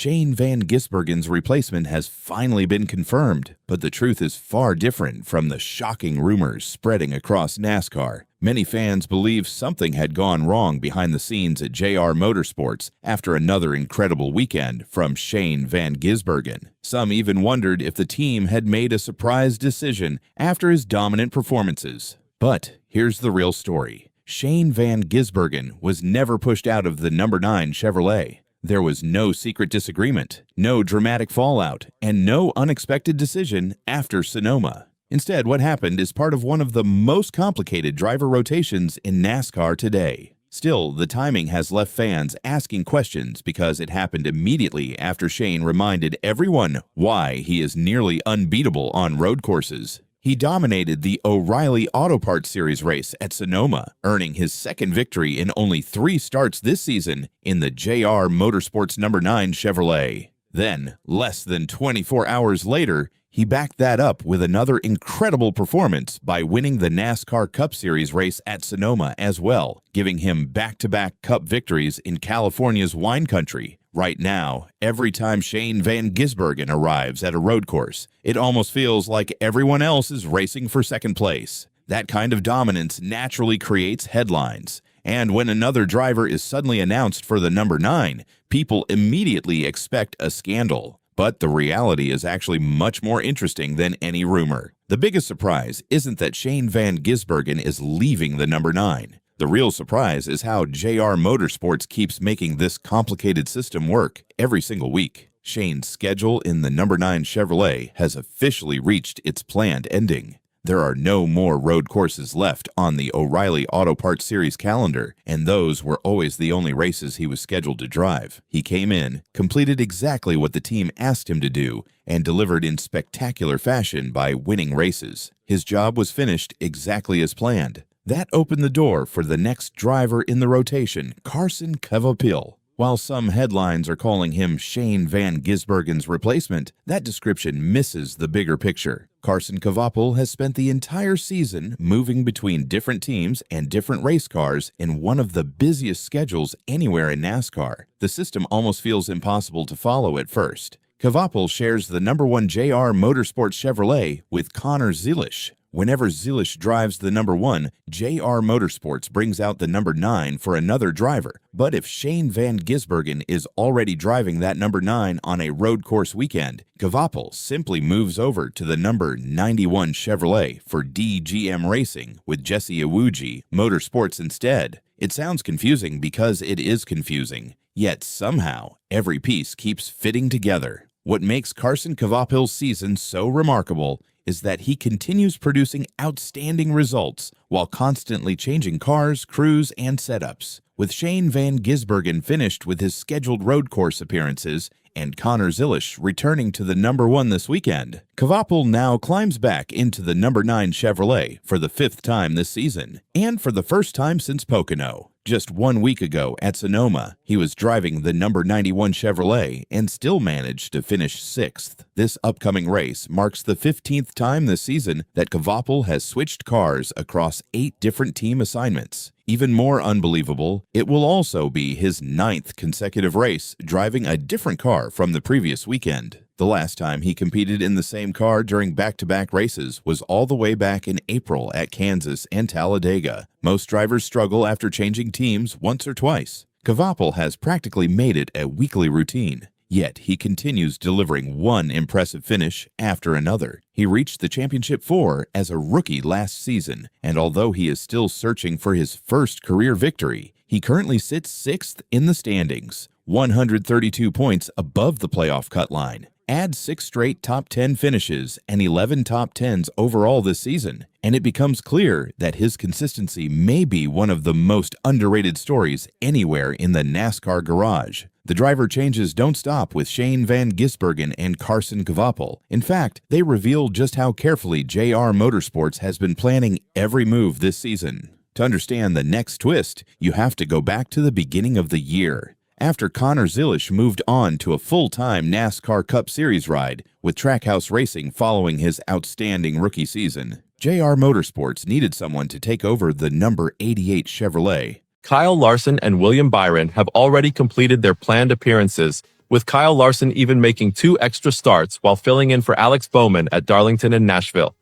Shane van Gisbergen's replacement has finally been confirmed, but the truth is far different from the shocking rumors spreading across NASCAR. Many fans believe something had gone wrong behind the scenes at JR Motorsports after another incredible weekend from Shane van Gisbergen. Some even wondered if the team had made a surprise decision after his dominant performances. But here's the real story. Shane van Gisbergen was never pushed out of the number 9 Chevrolet. There was no secret disagreement, no dramatic fallout, and no unexpected decision after Sonoma. Instead, what happened is part of one of the most complicated driver rotations in NASCAR today. Still, the timing has left fans asking questions because it happened immediately after Shane reminded everyone why he is nearly unbeatable on road courses. He dominated the O'Reilly Auto Parts Series race at Sonoma, earning his second victory in only 3 starts this season in the JR Motorsports number 9 Chevrolet. Then, less than 24 hours later, he backed that up with another incredible performance by winning the NASCAR Cup Series race at Sonoma as well, giving him back-to-back Cup victories in California's wine country. Right now, every time Shane van Gisbergen arrives at a road course, it almost feels like everyone else is racing for second place. That kind of dominance naturally creates headlines. And when another driver is suddenly announced for the number 9, people immediately expect a scandal. But the reality is actually much more interesting than any rumor. The biggest surprise isn't that Shane van Gisbergen is leaving the number 9. The real surprise is how JR Motorsports keeps making this complicated system work every single week. Shane's schedule in the number 9 Chevrolet has officially reached its planned ending. There are no more road courses left on the O'Reilly Auto Parts Series calendar, and those were always the only races he was scheduled to drive. He came in, completed exactly what the team asked him to do, and delivered in spectacular fashion by winning races. His job was finished exactly as planned. That opened the door for the next driver in the rotation, Carson Kvapil. While some headlines are calling him Shane van Gisbergen's replacement, that description misses the bigger picture. Carson Kvapil has spent the entire season moving between different teams and different race cars in one of the busiest schedules anywhere in NASCAR. The system almost feels impossible to follow at first. Kvapil shares the number 1 JR Motorsports Chevrolet with Connor Zilisch. Whenever Zilisch drives the number 1, JR Motorsports brings out the number 9 for another driver. But if Shane van Gisbergen is already driving that number 9 on a road course weekend, Kvapil simply moves over to the number 91 Chevrolet for DGM Racing with Jesse Iwuji Motorsports instead. It sounds confusing because it is confusing, yet somehow every piece keeps fitting together. What makes Carson Kvapil's season so remarkable is that he continues producing outstanding results while constantly changing cars, crews, and setups. With Shane van Gisbergen finished with his scheduled road course appearances and Connor Zilisch returning to the number 1 this weekend, Kvapil now climbs back into the number 9 Chevrolet for the 5th time this season, and for the first time since Pocono. Just 1 week ago at Sonoma, he was driving the number 91 Chevrolet and still managed to finish 6th. This upcoming race marks the 15th time this season that Kvapil has switched cars across 8 different team assignments. Even more unbelievable, it will also be his 9th consecutive race driving a different car from the previous weekend. The last time he competed in the same car during back-to-back races was all the way back in April at Kansas and Talladega. Most drivers struggle after changing teams once or twice. Kvapil has practically made it a weekly routine. Yet he continues delivering one impressive finish after another. He reached the championship 4 as a rookie last season, and although he is still searching for his first career victory, he currently sits 6th in the standings, 132 points above the playoff cut line. Add 6 straight top 10 finishes and 11 top 10s overall this season, and it becomes clear that his consistency may be one of the most underrated stories anywhere in the NASCAR garage. The driver changes don't stop with Shane van Gisbergen and Carson Kvapil. In fact, they reveal just how carefully JR Motorsports has been planning every move this season. To understand the next twist, you have to go back to the beginning of the year. After Connor Zilisch moved on to a full-time NASCAR Cup Series ride with Trackhouse Racing following his outstanding rookie season, JR Motorsports needed someone to take over the number 88 Chevrolet. Kyle Larson and William Byron have already completed their planned appearances, with Kyle Larson even making 2 extra starts while filling in for Alex Bowman at Darlington and Nashville.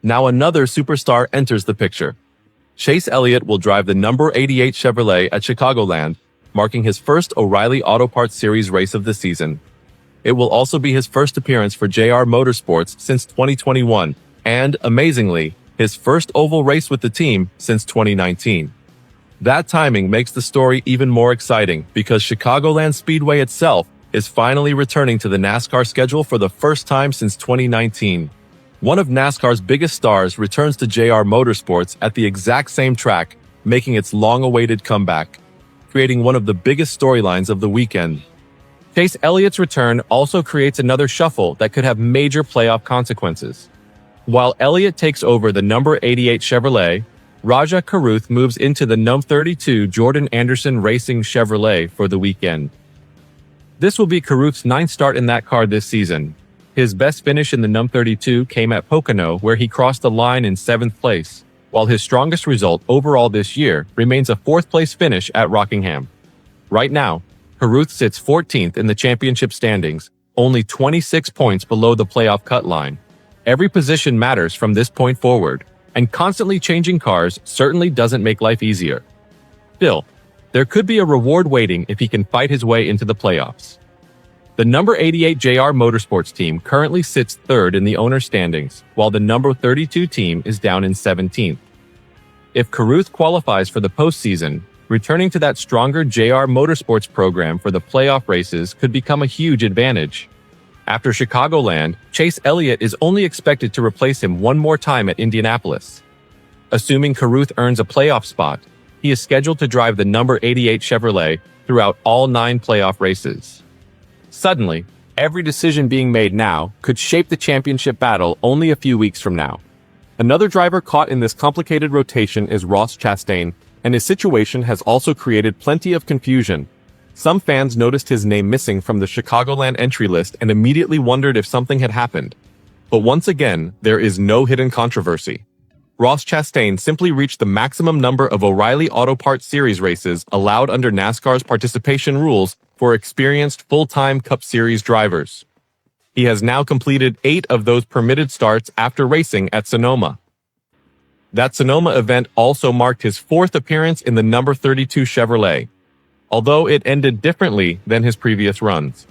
Now another superstar enters the picture. Chase Elliott will drive the number 88 Chevrolet at Chicagoland, marking his first O'Reilly Auto Parts Series race of the season. It will also be his first appearance for JR Motorsports since 2021, and, amazingly, his first oval race with the team since 2019. That timing makes the story even more exciting because Chicagoland Speedway itself is finally returning to the NASCAR schedule for the first time since 2019. One of NASCAR's biggest stars returns to JR Motorsports at the exact same track, making its long-awaited comeback, creating one of the biggest storylines of the weekend. Chase Elliott's return also creates another shuffle that could have major playoff consequences. While Elliott takes over the number 88 Chevrolet, Raja Caruth moves into the number 32 Jordan Anderson Racing Chevrolet for the weekend. This will be Caruth's 9th start in that car this season. His best finish in the number 32 came at Pocono, where he crossed the line in 7th place, while his strongest result overall this year remains a 4th-place finish at Rockingham. Right now, Caruth sits 14th in the championship standings, only 26 points below the playoff cut line. Every position matters from this point forward, and constantly changing cars certainly doesn't make life easier. Still, there could be a reward waiting if he can fight his way into the playoffs. The number 88 JR Motorsports team currently sits 3rd in the owner standings, while the number 32 team is down in 17th. If Caruth qualifies for the postseason, returning to that stronger JR Motorsports program for the playoff races could become a huge advantage. After Chicagoland, Chase Elliott is only expected to replace him one more time at Indianapolis. Assuming Caruth earns a playoff spot, he is scheduled to drive the number 88 Chevrolet throughout all 9 playoff races. Suddenly, every decision being made now could shape the championship battle only a few weeks from now. Another driver caught in this complicated rotation is Ross Chastain, and his situation has also created plenty of confusion. Some fans noticed his name missing from the Chicagoland entry list and immediately wondered if something had happened. But once again, there is no hidden controversy. Ross Chastain simply reached the maximum number of O'Reilly Auto Parts Series races allowed under NASCAR's participation rules for experienced full-time Cup Series drivers. He has now completed 8 of those permitted starts after racing at Sonoma. That Sonoma event also marked his 4th appearance in the number 32 Chevrolet, although it ended differently than his previous runs.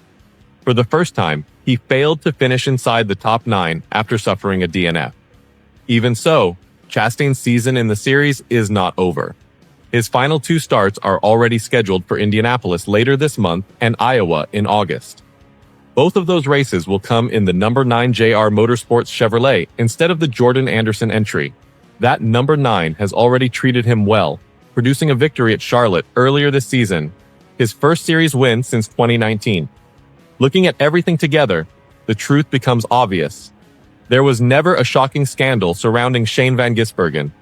For the first time, he failed to finish inside the top 9 after suffering a DNF. Even so, Chastain's season in the series is not over. His final 2 starts are already scheduled for Indianapolis later this month and Iowa in August. Both of those races will come in the number 9 JR Motorsports Chevrolet instead of the Jordan Anderson entry. That number 9 has already treated him well, producing a victory at Charlotte earlier this season, his first series win since 2019. Looking at everything together, the truth becomes obvious. There was never a shocking scandal surrounding Shane van Gisbergen.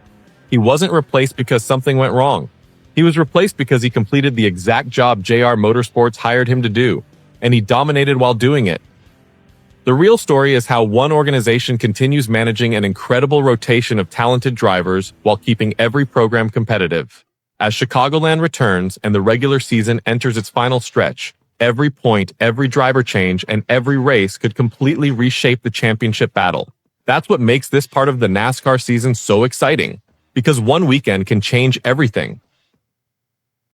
He wasn't replaced because something went wrong. He was replaced because he completed the exact job JR Motorsports hired him to do, and he dominated while doing it. The real story is how one organization continues managing an incredible rotation of talented drivers while keeping every program competitive. As Chicagoland returns and the regular season enters its final stretch, every point, every driver change, and every race could completely reshape the championship battle. That's what makes this part of the NASCAR season so exciting, because one weekend can change everything.